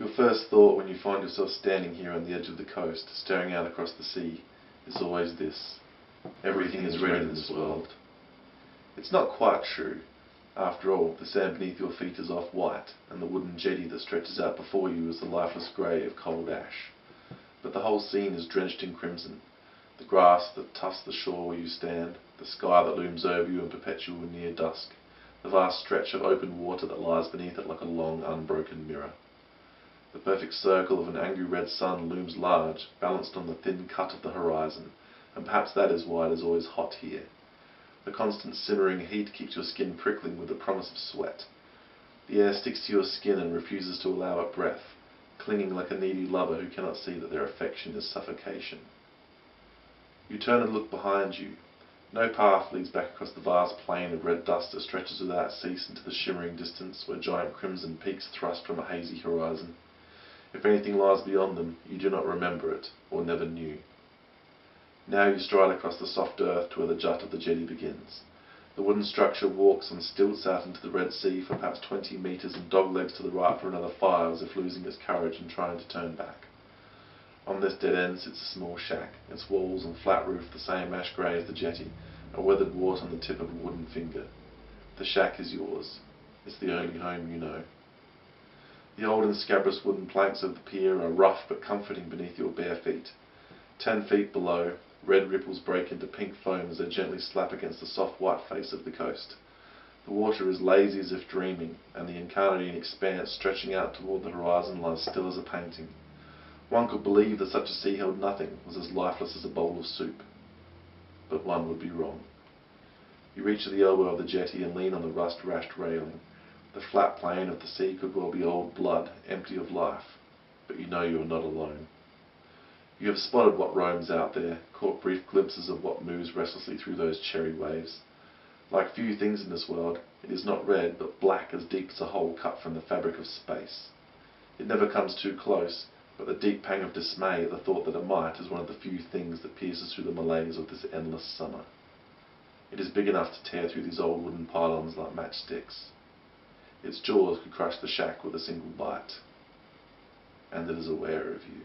Your first thought when you find yourself standing here on the edge of the coast, staring out across the sea, is always this: everything is red in this world. It's not quite true. After all, the sand beneath your feet is off-white, and the wooden jetty that stretches out before you is the lifeless grey of cold ash. But the whole scene is drenched in crimson. The grass that tufts the shore where you stand, the sky that looms over you in perpetual near dusk, the vast stretch of open water that lies beneath it like a long, unbroken mirror. The perfect circle of an angry red sun looms large, balanced on the thin cut of the horizon, and perhaps that is why it is always hot here. The constant simmering heat keeps your skin prickling with the promise of sweat. The air sticks to your skin and refuses to allow it breath, clinging like a needy lover who cannot see that their affection is suffocation. You turn and look behind you. No path leads back across the vast plain of red dust that stretches without cease into the shimmering distance where giant crimson peaks thrust from a hazy horizon. If anything lies beyond them, you do not remember it, or never knew. Now you stride across the soft earth to where the jut of the jetty begins. The wooden structure walks on stilts out into the Red Sea for perhaps 20 metres and doglegs to the right for another 5, as if losing its courage and trying to turn back. On this dead end sits a small shack, its walls and flat roof the same ash grey as the jetty, a weathered wart on the tip of a wooden finger. The shack is yours. It's the only home you know. The old and scabrous wooden planks of the pier are rough but comforting beneath your bare feet. 10 feet below, red ripples break into pink foam as they gently slap against the soft white face of the coast. The water is lazy as if dreaming, and the Encarnadine expanse stretching out toward the horizon lies still as a painting. One could believe that such a sea held nothing, was as lifeless as a bowl of soup. But one would be wrong. You reach the elbow of the jetty and lean on the rust-rashed railing. The flat plain of the sea could well be old blood, empty of life, but you know you are not alone. You have spotted what roams out there, caught brief glimpses of what moves restlessly through those cherry waves. Like few things in this world, it is not red, but black as deep as a hole cut from the fabric of space. It never comes too close, but the deep pang of dismay at the thought that it might is one of the few things that pierces through the malaise of this endless summer. It is big enough to tear through these old wooden pylons like matchsticks. Its jaws could crush the shack with a single bite, and it is aware of you.